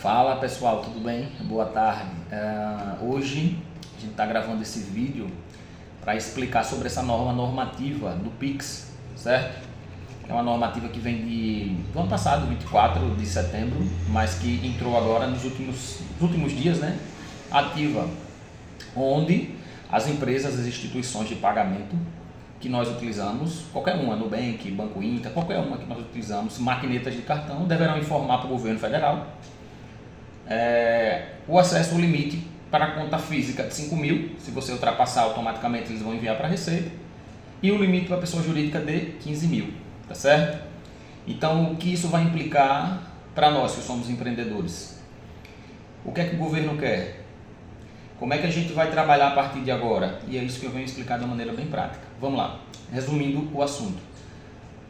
Fala pessoal, tudo bem? Boa tarde. Hoje a gente está gravando esse vídeo para explicar sobre essa normativa do Pix, certo? É uma normativa que vem do ano passado, 24 de setembro, mas que entrou agora nos últimos dias, né? Ativa, onde as empresas, as instituições de pagamento que nós utilizamos, qualquer uma, Nubank, Banco Inter, qualquer uma que nós utilizamos, maquinetas de cartão, deverão informar para o governo federal o acesso ao limite para a conta física de 5 mil, se você ultrapassar automaticamente eles vão enviar para a Receita, e o limite para a pessoa jurídica de 15 mil, tá certo? Então o que isso vai implicar para nós que somos empreendedores? O que é que o governo quer? Como é que a gente vai trabalhar a partir de agora? E é isso que eu venho explicar de uma maneira bem prática. Vamos lá, resumindo o assunto.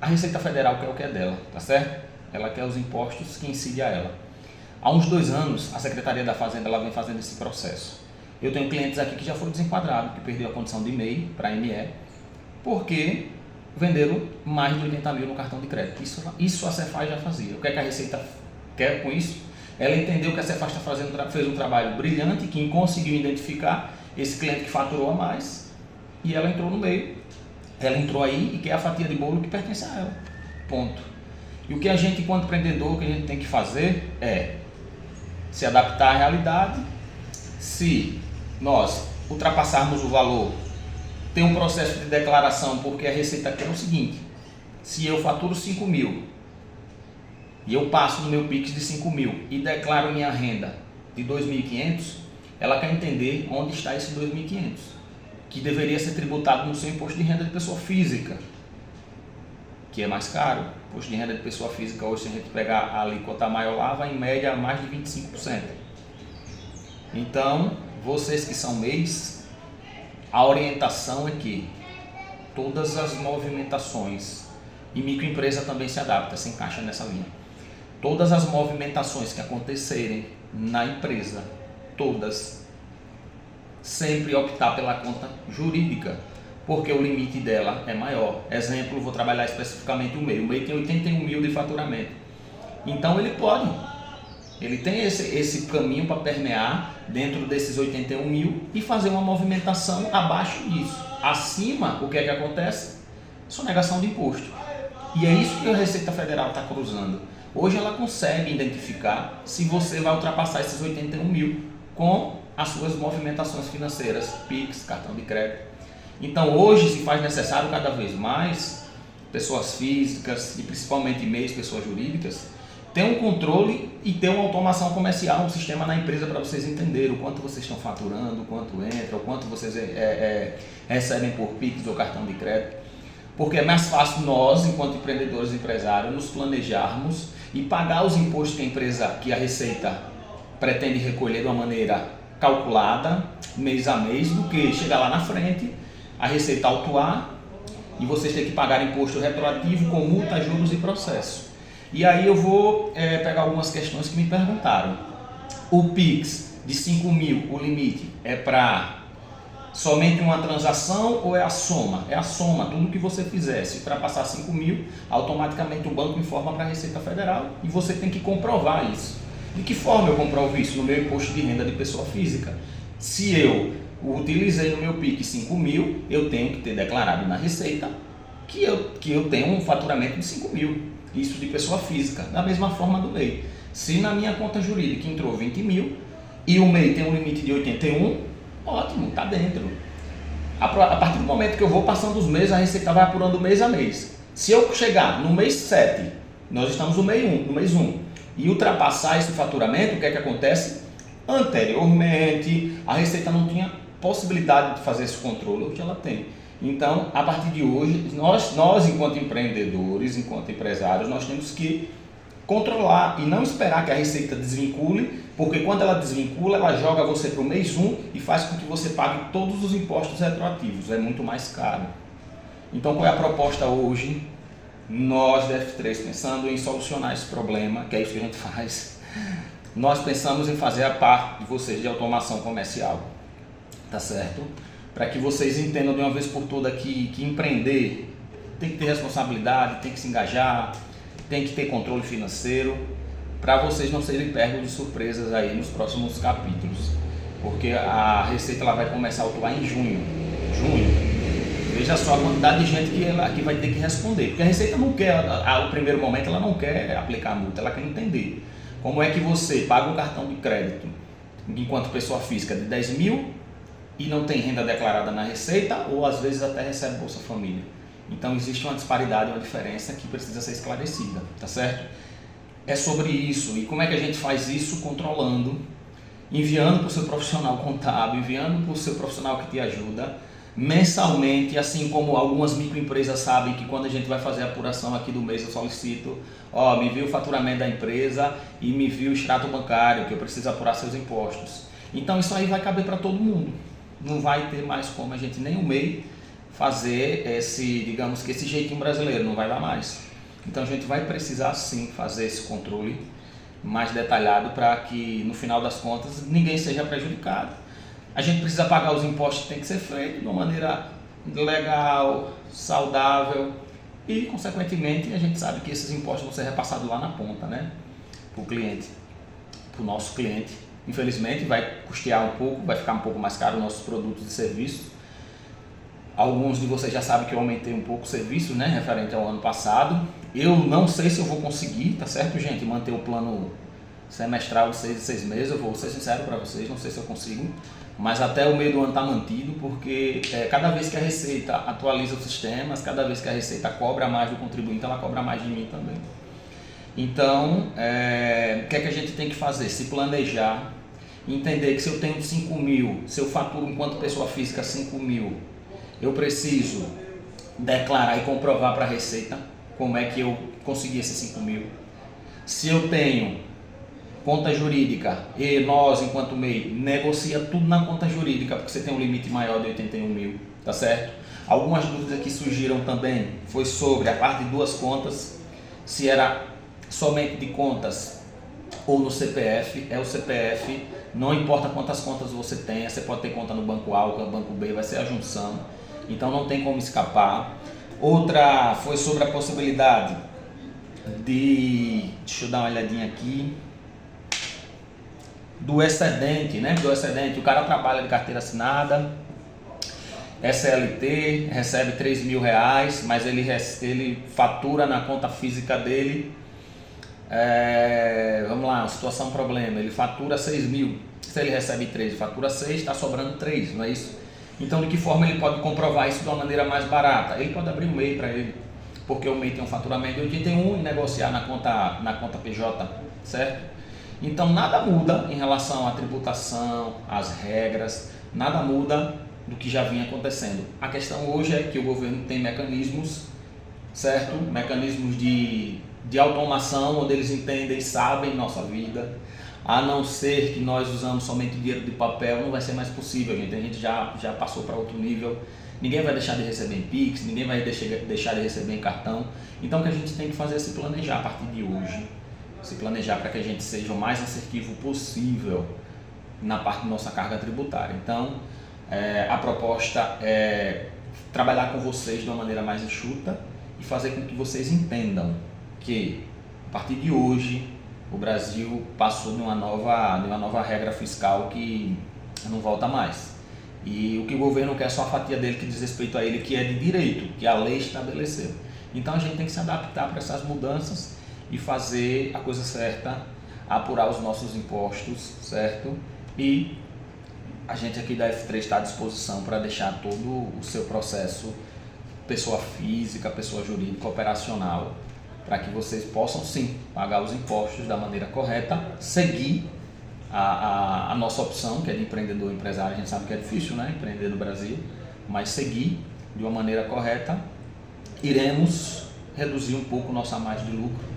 A Receita Federal quer o que é dela, tá certo? Ela quer os impostos que incidem a ela. Há uns 2 anos, a Secretaria da Fazenda ela vem fazendo esse processo. Eu tenho clientes aqui que já foram desenquadrados, que perderam a condição de MEI para ME, porque venderam mais de 80 mil no cartão de crédito. Isso a Cefaz já fazia. O que é que a Receita quer com isso? Ela entendeu que a Cefaz fez um trabalho brilhante, que conseguiu identificar esse cliente que faturou a mais, e ela entrou no meio. Ela entrou aí e quer a fatia de bolo que pertence a ela. Ponto. E o que a gente, enquanto empreendedor, que a gente tem que fazer é se adaptar à realidade. Se nós ultrapassarmos o valor, tem um processo de declaração, porque a Receita quer o seguinte: se eu faturo 5 mil e eu passo no meu Pix de 5 mil e declaro minha renda de 2.500, ela quer entender onde está esse 2.500, que deveria ser tributado no seu imposto de renda de pessoa física, que é mais caro. O imposto de renda de pessoa física hoje, se a gente pegar a alíquota maior lá, vai em média a mais de 25%. Então, vocês que são MEIs, a orientação é que todas as movimentações, e microempresa também se adapta, se encaixa nessa linha, todas as movimentações que acontecerem na empresa, todas, sempre optar pela conta jurídica, porque o limite dela é maior. Exemplo, vou trabalhar especificamente o MEI. O MEI tem 81 mil de faturamento. Então ele tem esse caminho para permear dentro desses 81 mil e fazer uma movimentação abaixo disso. Acima, o que é que acontece? Sonegação de imposto. E é isso que a Receita Federal está cruzando. Hoje ela consegue identificar se você vai ultrapassar esses 81 mil com as suas movimentações financeiras, Pix, cartão de crédito. Então hoje se faz necessário cada vez mais pessoas físicas e principalmente MEIs, pessoas jurídicas, ter um controle e ter uma automação comercial, um sistema na empresa para vocês entenderem o quanto vocês estão faturando, o quanto entra, o quanto vocês recebem por Pix ou cartão de crédito. Porque é mais fácil nós, enquanto empreendedores e empresários, nos planejarmos e pagar os impostos que a Receita pretende recolher de uma maneira calculada, mês a mês, do que chegar lá na frente, a Receita autuar e vocês terem que pagar imposto retroativo com multa, juros e processo. E aí eu vou pegar algumas questões que me perguntaram. O Pix de 5 mil, o limite é para somente uma transação ou é a soma? É a soma, tudo que você fizer. Se ultrapassar 5 mil, automaticamente o banco informa para a Receita Federal e você tem que comprovar isso. De que forma eu comprovo isso? No meu imposto de renda de pessoa física. Se eu utilizei no meu Pix 5 mil, eu tenho que ter declarado na Receita que eu tenho um faturamento de 5 mil, isso de pessoa física, da mesma forma do MEI. Se na minha conta jurídica entrou 20 mil e o MEI tem um limite de 81, ótimo, está dentro. A partir do momento que eu vou passando os meses, a Receita vai apurando mês a mês. Se eu chegar no mês 7, nós estamos no mês 1, e ultrapassar esse faturamento, o que é que acontece? Anteriormente, a Receita não tinha possibilidade de fazer esse controle, hoje ela tem. Então, a partir de hoje, nós enquanto empreendedores, enquanto empresários, nós temos que controlar e não esperar que a Receita desvincule, porque quando ela desvincula, ela joga você para o mês 1 e faz com que você pague todos os impostos retroativos, é muito mais caro. Então, qual é a proposta hoje? Nós da F3, pensando em solucionar esse problema, que é isso que a gente faz, nós pensamos em fazer a parte de vocês de automação comercial, tá certo? Para que vocês entendam de uma vez por todas que empreender tem que ter responsabilidade, tem que se engajar, tem que ter controle financeiro, para vocês não serem pegos de surpresas aí nos próximos capítulos, porque a Receita ela vai começar a atuar em junho. Veja só a quantidade de gente que vai ter que responder, porque a Receita não quer, ao primeiro momento ela não quer aplicar multa, ela quer entender como é que você paga um cartão de crédito enquanto pessoa física de 10 mil e não tem renda declarada na Receita, ou às vezes até recebe Bolsa Família. Então existe uma disparidade, uma diferença que precisa ser esclarecida, tá certo? É sobre isso. E como é que a gente faz isso? Controlando, enviando para o seu profissional contábil, enviando para o seu profissional que te ajuda mensalmente, assim como algumas microempresas sabem que quando a gente vai fazer a apuração aqui do mês eu solicito, me envia o faturamento da empresa e me envia o extrato bancário, que eu preciso apurar seus impostos. Então isso aí vai caber para todo mundo. Não vai ter mais como a gente nem o MEI fazer digamos que esse jeitinho brasileiro, não vai dar mais. Então a gente vai precisar sim fazer esse controle mais detalhado para que no final das contas ninguém seja prejudicado. A gente precisa pagar os impostos que tem que ser feito de uma maneira legal, saudável e consequentemente a gente sabe que esses impostos vão ser repassados lá na ponta, né? Para o cliente, para o nosso cliente. Infelizmente vai custear um pouco, vai ficar um pouco mais caro os nossos produtos e serviços. Alguns de vocês já sabem que eu aumentei um pouco o serviço, né, referente ao ano passado. Eu não sei se eu vou conseguir, tá certo, gente, manter o plano semestral de 6 em 6 meses. Eu vou ser sincero para vocês, não sei se eu consigo, mas até o meio do ano está mantido, porque cada vez que a Receita atualiza os sistemas, cada vez que a Receita cobra mais do contribuinte, ela cobra mais de mim também. Então, o que é que a gente tem que fazer? Se planejar, entender que se eu tenho 5 mil, se eu faturo enquanto pessoa física 5 mil, eu preciso declarar e comprovar para a Receita como é que eu consegui esses 5 mil. Se eu tenho conta jurídica e nós, enquanto MEI, negocia tudo na conta jurídica, porque você tem um limite maior de 81 mil, tá certo? Algumas dúvidas que surgiram também foi sobre a parte de duas contas, se era somente de contas ou no CPF. É o CPF, não importa quantas contas você tenha, você pode ter conta no Banco A ou no Banco B, vai ser a junção, então não tem como escapar. Outra foi sobre a possibilidade deixa eu dar uma olhadinha aqui, do excedente, né? Do excedente, o cara trabalha de carteira assinada, SLT, recebe 3 mil reais, mas ele fatura na conta física dele, vamos lá, situação problema, ele fatura 6 mil, se ele recebe 3, fatura 6, está sobrando 3, não é isso? Então de que forma ele pode comprovar isso de uma maneira mais barata? Ele pode abrir um MEI para ele, porque o MEI tem um faturamento de 81 e negociar na conta PJ, certo? Então nada muda em relação à tributação, às regras, nada muda do que já vinha acontecendo. A questão hoje é que o governo tem mecanismos, certo? Mecanismos de automação, onde eles entendem e sabem nossa vida. A não ser que nós usamos somente dinheiro de papel, não vai ser mais possível, gente. A gente já passou para outro nível. Ninguém vai deixar de receber em Pix, ninguém vai deixar de receber em cartão. Então o que a gente tem que fazer é se planejar a partir de hoje. Se planejar para que a gente seja o mais assertivo possível na parte da nossa carga tributária. Então, a proposta é trabalhar com vocês de uma maneira mais enxuta e fazer com que vocês entendam que, a partir de hoje, o Brasil passou de uma nova regra fiscal que não volta mais. E o que o governo quer é só a fatia dele que diz respeito a ele, que é de direito, que a lei estabeleceu. Então a gente tem que se adaptar para essas mudanças e fazer a coisa certa, apurar os nossos impostos, certo? E a gente aqui da F3 está à disposição para deixar todo o seu processo, pessoa física, pessoa jurídica, operacional, para que vocês possam sim pagar os impostos da maneira correta, seguir a nossa opção, que é de empreendedor empresário. A gente sabe que é difícil, né, empreender no Brasil, mas seguir de uma maneira correta, iremos reduzir um pouco nossa margem de lucro,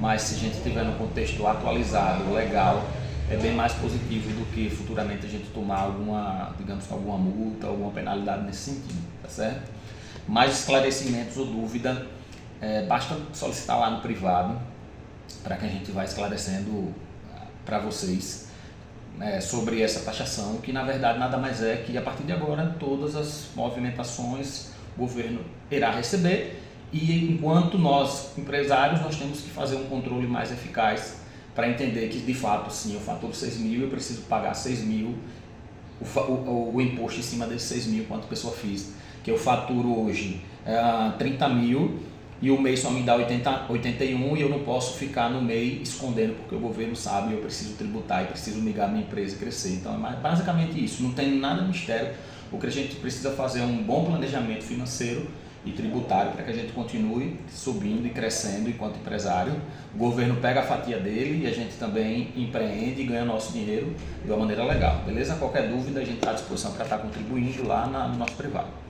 mas se a gente estiver no contexto atualizado, legal, é bem mais positivo do que futuramente a gente tomar alguma multa, alguma penalidade nesse sentido, tá certo? Mais esclarecimentos ou dúvida, basta solicitar lá no privado, para que a gente vá esclarecendo para vocês sobre essa taxação, que na verdade nada mais é que a partir de agora todas as movimentações o governo irá receber, e enquanto nós empresários nós temos que fazer um controle mais eficaz para entender que de fato sim, eu faturo 6 mil, eu preciso pagar 6 mil, o imposto em cima desses 6 mil quanto pessoa física, que eu faturo hoje 30 mil e o MEI só me dá 81 e eu não posso ficar no MEI escondendo porque o governo sabe e eu preciso tributar e preciso migrar minha empresa e crescer. Então é basicamente isso, não tem nada de mistério. O que a gente precisa fazer é um bom planejamento financeiro e tributário para que a gente continue subindo e crescendo enquanto empresário. O governo pega a fatia dele e a gente também empreende e ganha nosso dinheiro de uma maneira legal, beleza? Qualquer dúvida a gente está à disposição para estar contribuindo lá no nosso privado.